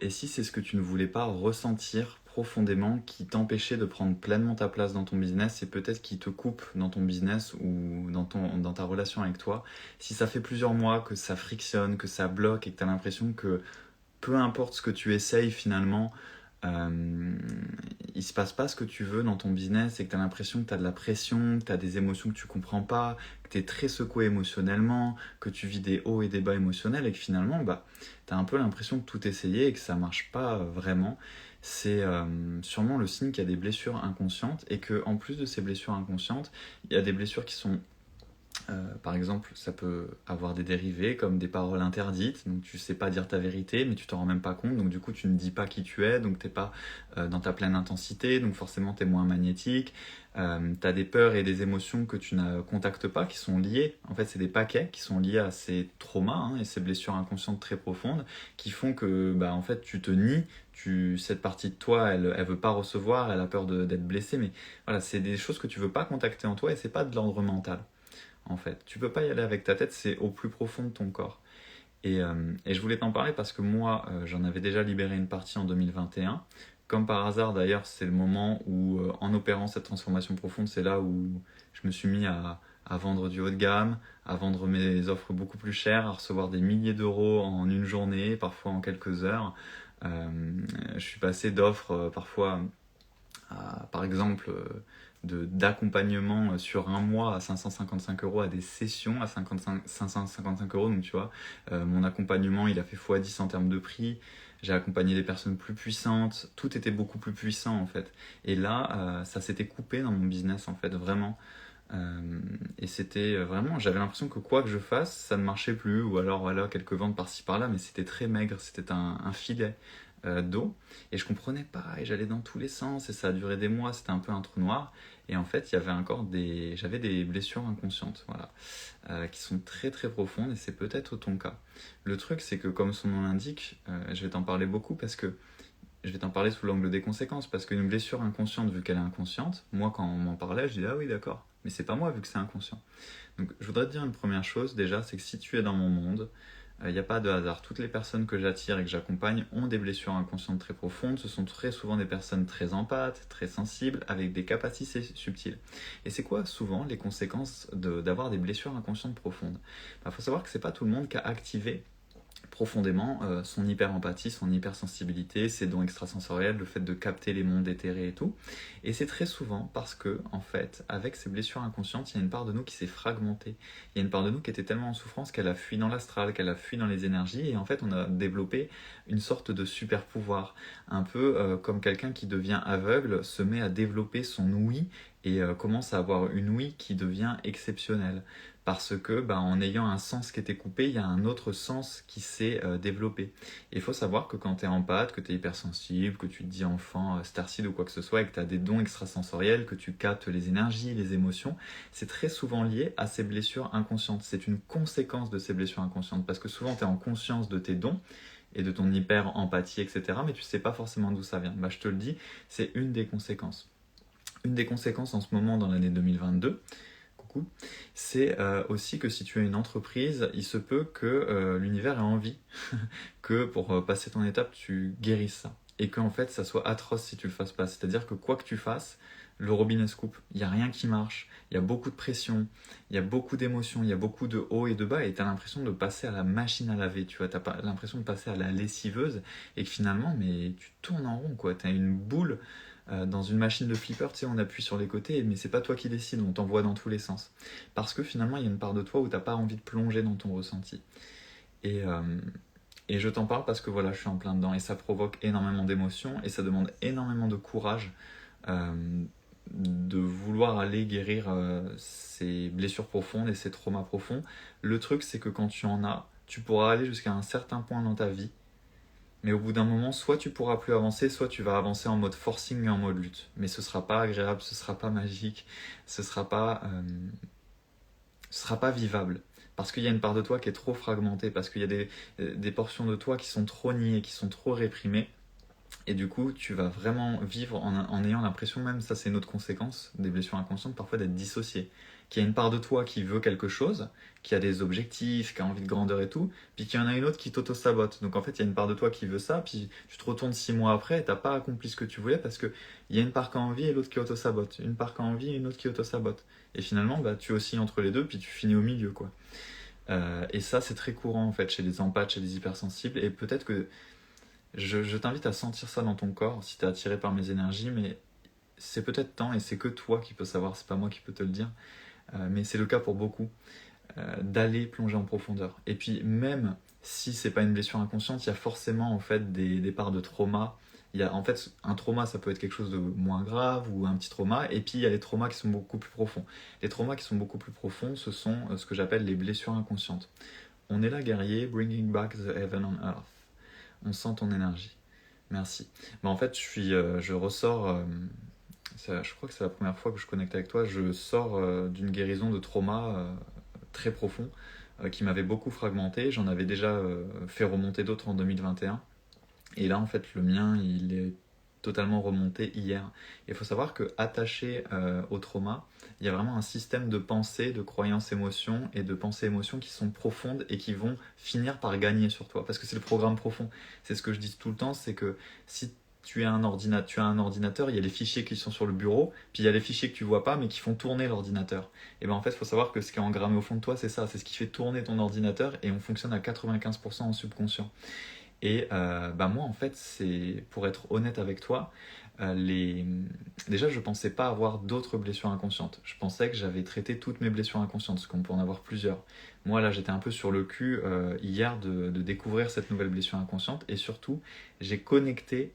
Et si c'est ce que tu ne voulais pas ressentir profondément, qui t'empêchait de prendre pleinement ta place dans ton business et peut-être qui te coupe dans ton business ou dans ta relation avec toi, si ça fait plusieurs mois que ça frictionne, que ça bloque et que tu as l'impression que peu importe ce que tu essayes finalement, euh, il se passe pas ce que tu veux dans ton business et que tu as l'impression que tu as de la pression, que tu as des émotions que tu comprends pas, que tu es très secoué émotionnellement, que tu vis des hauts et des bas émotionnels et que finalement tu as un peu l'impression de tout essayer et que ça marche pas vraiment, c'est sûrement le signe qu'il y a des blessures inconscientes et que en plus de ces blessures inconscientes, il y a des blessures qui sont par exemple, ça peut avoir des dérivés comme des paroles interdites, donc tu sais pas dire ta vérité, mais tu t'en rends même pas compte, donc du coup tu ne dis pas qui tu es, donc t'es pas dans ta pleine intensité, donc forcément t'es moins magnétique. T'as des peurs et des émotions que tu ne contactes pas, qui sont liées. En fait, c'est des paquets qui sont liés à ces traumas et ces blessures inconscientes très profondes, qui font que, en fait, tu te nies. Cette partie de toi, elle veut pas recevoir, elle a peur d'être blessée, mais voilà, c'est des choses que tu veux pas contacter en toi et c'est pas de l'ordre mental en fait. Tu peux pas y aller avec ta tête, c'est au plus profond de ton corps. Et je voulais t'en parler parce que moi, j'en avais déjà libéré une partie en 2021. Comme par hasard, d'ailleurs, c'est le moment où, en opérant cette transformation profonde, c'est là où je me suis mis à vendre du haut de gamme, à vendre mes offres beaucoup plus chères, à recevoir des milliers d'euros en une journée, parfois en quelques heures. Je suis passé d'offres parfois par exemple, d'accompagnement sur un mois à 555 euros à des sessions à 555 euros. Donc tu vois, mon accompagnement, il a fait x10 en termes de prix. J'ai accompagné des personnes plus puissantes. Tout était beaucoup plus puissant en fait. Et là, ça s'était coupé dans mon business en fait, vraiment. Et c'était vraiment, j'avais l'impression que quoi que je fasse, ça ne marchait plus, ou alors voilà, quelques ventes par-ci par-là, mais c'était très maigre, c'était un filet d'eau, et je comprenais pas, et j'allais dans tous les sens, et ça a duré des mois, c'était un peu un trou noir, et en fait, il y avait encore j'avais des blessures inconscientes, voilà, qui sont très très profondes, et c'est peut-être ton cas. Le truc, c'est que comme son nom l'indique, je vais t'en parler beaucoup parce que je vais t'en parler sous l'angle des conséquences, parce qu'une blessure inconsciente, vu qu'elle est inconsciente, moi quand on m'en parlait, je disais ah oui d'accord, mais c'est pas moi vu que c'est inconscient. Donc je voudrais te dire une première chose déjà, c'est que si tu es dans mon monde, il n'y a pas de hasard. Toutes les personnes que j'attire et que j'accompagne ont des blessures inconscientes très profondes. Ce sont très souvent des personnes très empathes, très sensibles, avec des capacités subtiles. Et c'est quoi souvent les conséquences d'avoir des blessures inconscientes profondes? Il faut savoir que c'est pas tout le monde qui a activé profondément son hyper-empathie, son hypersensibilité, ses dons extrasensoriels, le fait de capter les mondes éthérés et tout. Et c'est très souvent parce que, en fait, avec ces blessures inconscientes, il y a une part de nous qui s'est fragmentée. Il y a une part de nous qui était tellement en souffrance qu'elle a fui dans l'astral, qu'elle a fui dans les énergies, et en fait, on a développé une sorte de super pouvoir. Un peu comme quelqu'un qui devient aveugle se met à développer son ouïe et commence à avoir une ouïe qui devient exceptionnelle parce que en ayant un sens qui était coupé, il y a un autre sens qui s'est développé. Et il faut savoir que quand tu es empathe, que tu es hypersensible, que tu te dis enfant, starseed ou quoi que ce soit, et que tu as des dons extrasensoriels, que tu captes les énergies, les émotions, c'est très souvent lié à ces blessures inconscientes. C'est une conséquence de ces blessures inconscientes, parce que souvent tu es en conscience de tes dons, et de ton hyper-empathie, etc., mais tu sais pas forcément d'où ça vient. Je te le dis, c'est une des conséquences. Une des conséquences en ce moment dans l'année 2022, c'est aussi que si tu as une entreprise, il se peut que l'univers ait envie que pour passer ton étape, tu guérisses ça. Et qu'en fait, ça soit atroce si tu le fasses pas. C'est-à-dire que quoi que tu fasses, le robinet se coupe. Il n'y a rien qui marche. Il y a beaucoup de pression. Il y a beaucoup d'émotions. Il y a beaucoup de hauts et de bas. Et tu as l'impression de passer à la machine à laver. Tu vois, tu as l'impression de passer à la lessiveuse. Et que finalement, mais tu tournes en rond, quoi. Tu as une boule dans une machine de flipper, tu sais, on appuie sur les côtés, mais c'est pas toi qui décides, on t'envoie dans tous les sens. Parce que finalement, il y a une part de toi où t'as pas envie de plonger dans ton ressenti. Et, euh, et je t'en parle parce que voilà, je suis en plein dedans et ça provoque énormément d'émotions et ça demande énormément de courage de vouloir aller guérir ces blessures profondes et ces traumas profonds. Le truc, c'est que quand tu en as, tu pourras aller jusqu'à un certain point dans ta vie. Mais au bout d'un moment, soit tu pourras plus avancer, soit tu vas avancer en mode forcing et en mode lutte. Mais ce sera pas agréable, ce sera pas magique, ce sera pas vivable. Parce qu'il y a une part de toi qui est trop fragmentée, parce qu'il y a des portions de toi qui sont trop niées, qui sont trop réprimées. Et du coup, tu vas vraiment vivre en ayant l'impression même, ça c'est une autre conséquence des blessures inconscientes, parfois d'être dissocié. Qu'il y a une part de toi qui veut quelque chose, qui a des objectifs, qui a envie de grandeur et tout, puis qu'il y en a une autre qui t'auto-sabote. Donc en fait, il y a une part de toi qui veut ça, puis tu te retournes 6 mois après et t'as pas accompli ce que tu voulais parce que il y a une part qui a envie et l'autre qui auto-sabote. Une part qui a envie et une autre qui auto-sabote. Et finalement, bah, tu oscilles entre les deux, puis tu finis au milieu, quoi. Et ça, c'est très courant en fait chez les empathes, chez les hypersensibles, et peut-être que je t'invite à sentir ça dans ton corps si t'es attiré par mes énergies, mais c'est peut-être temps et c'est que toi qui peux savoir, c'est pas moi qui peux te le dire, mais c'est le cas pour beaucoup, d'aller plonger en profondeur. Et puis même si c'est pas une blessure inconsciente, il y a forcément en fait des parts de trauma. Il y a, en fait, un trauma, ça peut être quelque chose de moins grave ou un petit trauma, et puis il y a les traumas qui sont beaucoup plus profonds. Les traumas qui sont beaucoup plus profonds, ce sont ce que j'appelle les blessures inconscientes. On est là, guerrier, bringing back the heaven on earth. On sent ton énergie. Merci. Bah, en fait, je ressors, je crois que c'est la première fois que je connecte avec toi, je sors d'une guérison de trauma très profond qui m'avait beaucoup fragmenté. J'en avais déjà fait remonter d'autres en 2021. Et là, en fait, le mien, il est totalement remonté hier. Il faut savoir que attaché au trauma, il y a vraiment un système de pensée, de croyances, émotions et de pensées, émotions qui sont profondes et qui vont finir par gagner sur toi. Parce que c'est le programme profond. C'est ce que je dis tout le temps, c'est que si tu as un ordinateur, il y a les fichiers qui sont sur le bureau, puis il y a les fichiers que tu vois pas, mais qui font tourner l'ordinateur. Et ben en fait, il faut savoir que ce qui est engrammé au fond de toi, c'est ça, c'est ce qui fait tourner ton ordinateur, et on fonctionne à 95% en subconscient. Et bah moi, en fait, c'est pour être honnête avec toi, déjà, je pensais pas avoir d'autres blessures inconscientes. Je pensais que j'avais traité toutes mes blessures inconscientes, parce qu'on peut en avoir plusieurs. Moi, là, j'étais un peu sur le cul hier de découvrir cette nouvelle blessure inconsciente, et surtout, j'ai connecté,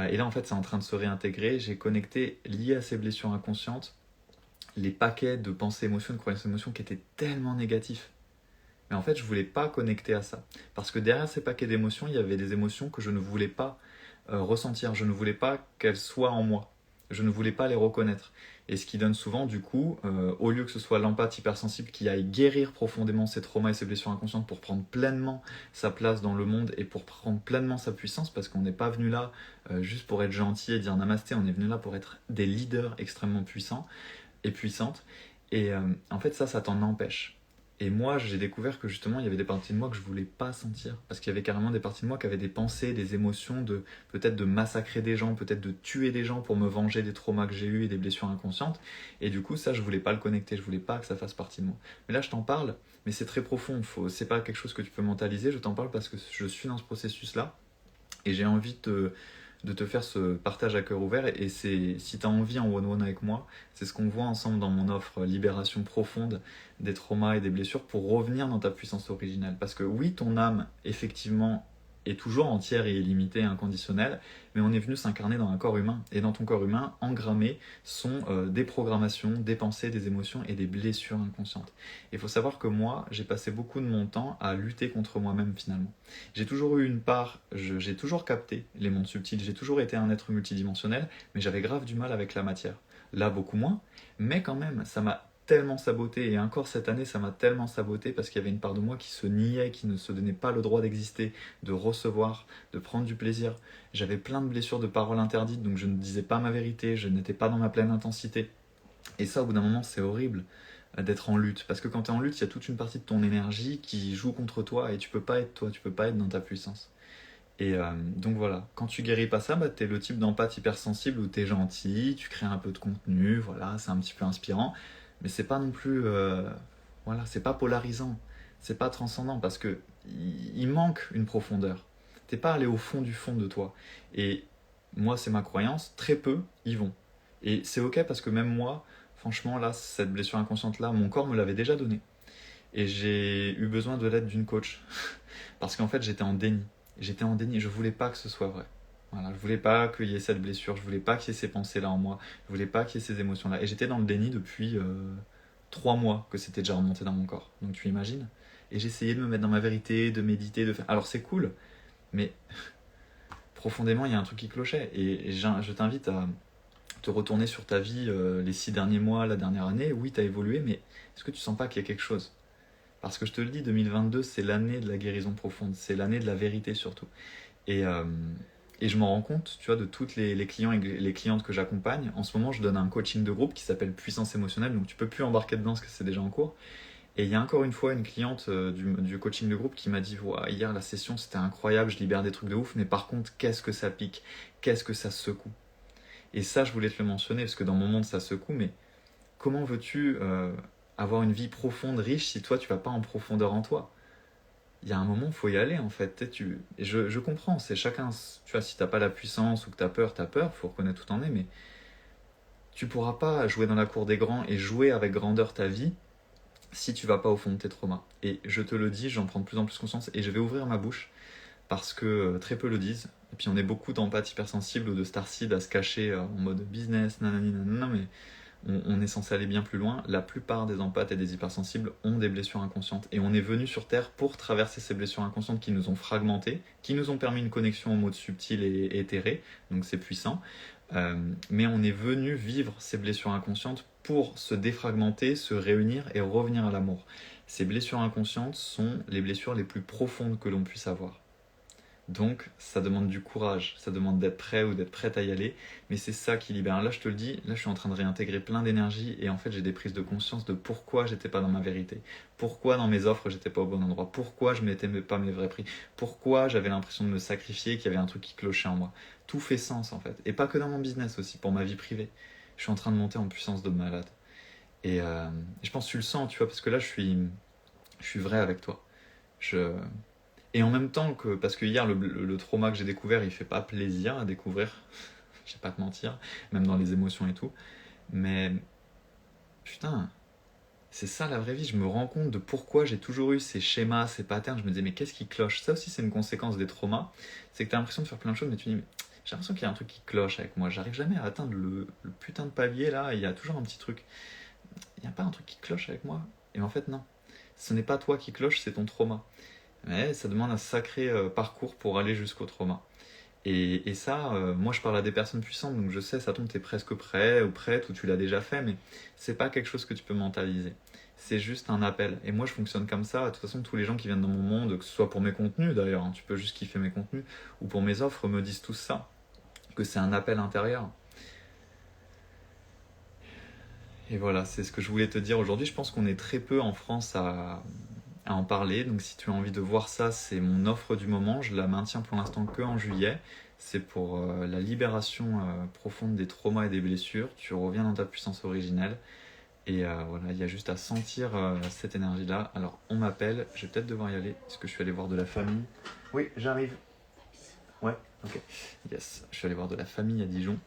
et là, en fait, c'est en train de se réintégrer, j'ai connecté, lié à ces blessures inconscientes, les paquets de pensées, émotions, de croyances, émotions qui étaient tellement négatifs. Mais en fait, je voulais pas connecter à ça. Parce que derrière ces paquets d'émotions, il y avait des émotions que je ne voulais pas ressentir. Je ne voulais pas qu'elles soient en moi. Je ne voulais pas les reconnaître. Et ce qui donne souvent, du coup, au lieu que ce soit l'empathe hypersensible qui aille guérir profondément ses traumas et ses blessures inconscientes pour prendre pleinement sa place dans le monde et pour prendre pleinement sa puissance, parce qu'on n'est pas venu là juste pour être gentil et dire namasté, on est venu là pour être des leaders extrêmement puissants et puissantes. Et en fait, ça t'en empêche. Et moi, j'ai découvert que justement, il y avait des parties de moi que je voulais pas sentir. Parce qu'il y avait carrément des parties de moi qui avaient des pensées, des émotions de peut-être de massacrer des gens, peut-être de tuer des gens pour me venger des traumas que j'ai eus et des blessures inconscientes. Et du coup, ça, je voulais pas le connecter, je voulais pas que ça fasse partie de moi. Mais là, je t'en parle, mais c'est très profond. C'est pas quelque chose que tu peux mentaliser. Je t'en parle parce que je suis dans ce processus-là. Et j'ai envie de te faire ce partage à cœur ouvert. Et c'est, si tu as envie en one-one avec moi, c'est ce qu'on voit ensemble dans mon offre Libération profonde des traumas et des blessures pour revenir dans ta puissance originelle. Parce que oui, ton âme, effectivement, est toujours entière et illimitée et inconditionnelle, mais on est venu s'incarner dans un corps humain. Et dans ton corps humain, engrammés sont des programmations, des pensées, des émotions et des blessures inconscientes. Il faut savoir que moi, j'ai passé beaucoup de mon temps à lutter contre moi-même finalement. J'ai toujours eu une part, j'ai toujours capté les mondes subtils, j'ai toujours été un être multidimensionnel, mais j'avais grave du mal avec la matière. Là, beaucoup moins, mais quand même, ça m'a tellement saboté, et encore cette année, ça m'a tellement saboté parce qu'il y avait une part de moi qui se niait, qui ne se donnait pas le droit d'exister, de recevoir, de prendre du plaisir. J'avais plein de blessures de paroles interdites, donc je ne disais pas ma vérité, je n'étais pas dans ma pleine intensité. Et ça, au bout d'un moment, c'est horrible d'être en lutte. Parce que quand tu es en lutte, il y a toute une partie de ton énergie qui joue contre toi et tu peux pas être toi, tu peux pas être dans ta puissance. Et donc voilà, quand tu guéris pas ça, bah, tu es le type d'empathe hypersensible où tu es gentil, tu crées un peu de contenu, voilà, c'est un petit peu inspirant, mais c'est pas non plus, voilà, c'est pas polarisant, c'est pas transcendant parce que il manque une profondeur. T'es pas allé au fond de toi. Et moi, c'est ma croyance, très peu y vont. Et c'est ok parce que même moi, franchement, là, cette blessure inconsciente-là, mon corps me l'avait déjà donnée. Et j'ai eu besoin de l'aide d'une coach. Parce qu'en fait, j'étais en déni. J'étais en déni, je voulais pas que ce soit vrai. Voilà, je voulais pas qu'il y ait cette blessure, je voulais pas qu'il y ait ces pensées-là en moi, je voulais pas qu'il y ait ces émotions-là. Et j'étais dans le déni depuis 3 mois que c'était déjà remonté dans mon corps. Donc tu imagines. Et j'essayais de me mettre dans ma vérité, de méditer, de faire. Alors c'est cool, mais profondément, il y a un truc qui clochait. Et je t'invite à te retourner sur ta vie les 6 derniers mois, la dernière année. Oui, tu as évolué, mais est-ce que tu sens pas qu'il y a quelque chose? Parce que je te le dis, 2022, c'est l'année de la guérison profonde, c'est l'année de la vérité surtout. Et Et je m'en rends compte, tu vois, de toutes les clients et les clientes que j'accompagne. En ce moment, je donne un coaching de groupe qui s'appelle Puissance émotionnelle, donc tu peux plus embarquer dedans parce que c'est déjà en cours. Et il y a encore une fois une cliente du coaching de groupe qui m'a dit ouah, hier la session c'était incroyable, je libère des trucs de ouf, mais par contre, qu'est-ce que ça pique, qu'est-ce que ça secoue. Et ça, je voulais te le mentionner parce que dans mon monde, ça secoue, mais comment veux-tu avoir une vie profonde, riche, si toi, tu vas pas en profondeur en toi? Il y a un moment, il faut y aller en fait. Et je comprends, c'est chacun, tu vois, si t'as pas la puissance ou que t'as peur, faut reconnaître où t'en es, mais tu pourras pas jouer dans la cour des grands et jouer avec grandeur ta vie si tu vas pas au fond de tes traumas. Et je te le dis, j'en prends de plus en plus conscience et je vais ouvrir ma bouche parce que très peu le disent. Et puis on est beaucoup d'empathes hypersensibles ou de starseed à se cacher en mode business, nanani, nanana, mais on est censé aller bien plus loin. La plupart des empathes et des hypersensibles ont des blessures inconscientes. Et on est venu sur Terre pour traverser ces blessures inconscientes qui nous ont fragmentés, qui nous ont permis une connexion au mode subtil et éthéré, donc c'est puissant. Mais on est venu vivre ces blessures inconscientes pour se défragmenter, se réunir et revenir à l'amour. Ces blessures inconscientes sont les blessures les plus profondes que l'on puisse avoir. Donc, ça demande du courage, ça demande d'être prêt ou d'être prête à y aller, mais c'est ça qui libère. Là, je te le dis, là, je suis en train de réintégrer plein d'énergie et en fait, j'ai des prises de conscience de pourquoi j'étais pas dans ma vérité, pourquoi dans mes offres, j'étais pas au bon endroit, pourquoi je mettais pas mes vrais prix, pourquoi j'avais l'impression de me sacrifier, qu'il y avait un truc qui clochait en moi. Tout fait sens en fait, et pas que dans mon business aussi, pour ma vie privée. Je suis en train de monter en puissance de malade. Et je pense que tu le sens, tu vois, parce que là, je suis vrai avec toi. Je, et en même temps que, parce que hier, le trauma que j'ai découvert, il fait pas plaisir à découvrir, je vais pas te mentir, même dans les émotions et tout. Mais putain, c'est ça la vraie vie. Je me rends compte de pourquoi j'ai toujours eu ces schémas, ces patterns. Je me disais, mais qu'est-ce qui cloche? Ça aussi, c'est une conséquence des traumas. C'est que tu as l'impression de faire plein de choses, mais tu dis, mais j'ai l'impression qu'il y a un truc qui cloche avec moi. J'arrive jamais à atteindre le putain de palier là. Il y a toujours un petit truc. Il n'y a pas un truc qui cloche avec moi. Et en fait, non. Ce n'est pas toi qui cloche, c'est ton trauma. Mais ça demande un sacré parcours pour aller jusqu'au trauma. Et ça, moi je parle à des personnes puissantes, donc je sais, ça tombe, t'es presque prêt ou prête, ou tu l'as déjà fait, mais c'est pas quelque chose que tu peux mentaliser. C'est juste un appel. Et moi je fonctionne comme ça. De toute façon, tous les gens qui viennent dans mon monde, que ce soit pour mes contenus d'ailleurs, hein, tu peux juste kiffer mes contenus, ou pour mes offres, me disent tous ça, que c'est un appel intérieur. Et voilà, c'est ce que je voulais te dire aujourd'hui. Je pense qu'on est très peu en France à en parler. Donc si tu as envie de voir ça, c'est mon offre du moment. Je la maintiens pour l'instant que en juillet. C'est pour la libération profonde des traumas et des blessures. Tu reviens dans ta puissance originelle. Et voilà, il y a juste à sentir cette énergie-là. Alors on m'appelle, je vais peut-être devoir y aller. Parce que je suis allé voir de la famille. Oui, j'arrive. Ouais, ok. Yes, je suis allé voir de la famille à Dijon.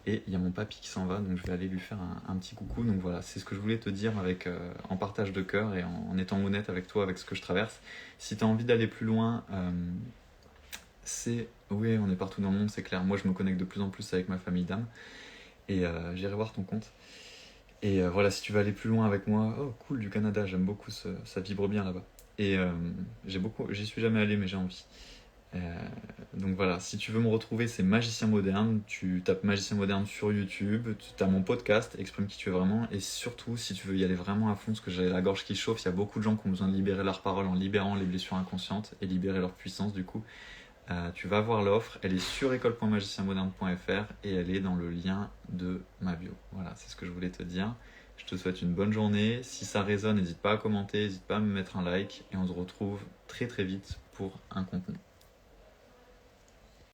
Et il y a mon papy qui s'en va, donc je vais aller lui faire un petit coucou. Donc voilà, c'est ce que je voulais te dire avec, en partage de cœur et en étant honnête avec toi, avec ce que je traverse. Si tu as envie d'aller plus loin, oui, on est partout dans le monde, c'est clair. Moi, je me connecte de plus en plus avec ma famille d'âme. Et j'irai voir ton compte. Et voilà, si tu veux aller plus loin avec moi, oh cool, du Canada, j'aime beaucoup, ça vibre bien là-bas. Et j'y suis jamais allé, mais j'ai envie. Euh, donc voilà, si tu veux me retrouver, c'est Magicien Moderne. Tu tapes Magicien Moderne sur YouTube, tu as mon podcast, Exprime qui tu es vraiment. Et surtout, si tu veux y aller vraiment à fond, parce que j'ai la gorge qui chauffe, il y a beaucoup de gens qui ont besoin de libérer leur parole en libérant les blessures inconscientes et libérer leur puissance du coup. Tu vas voir l'offre, elle est sur école.magicienmoderne.fr et elle est dans le lien de ma bio. Voilà, c'est ce que je voulais te dire. Je te souhaite une bonne journée. Si ça résonne, n'hésite pas à commenter, n'hésite pas à me mettre un like et on se retrouve très très vite pour un contenu.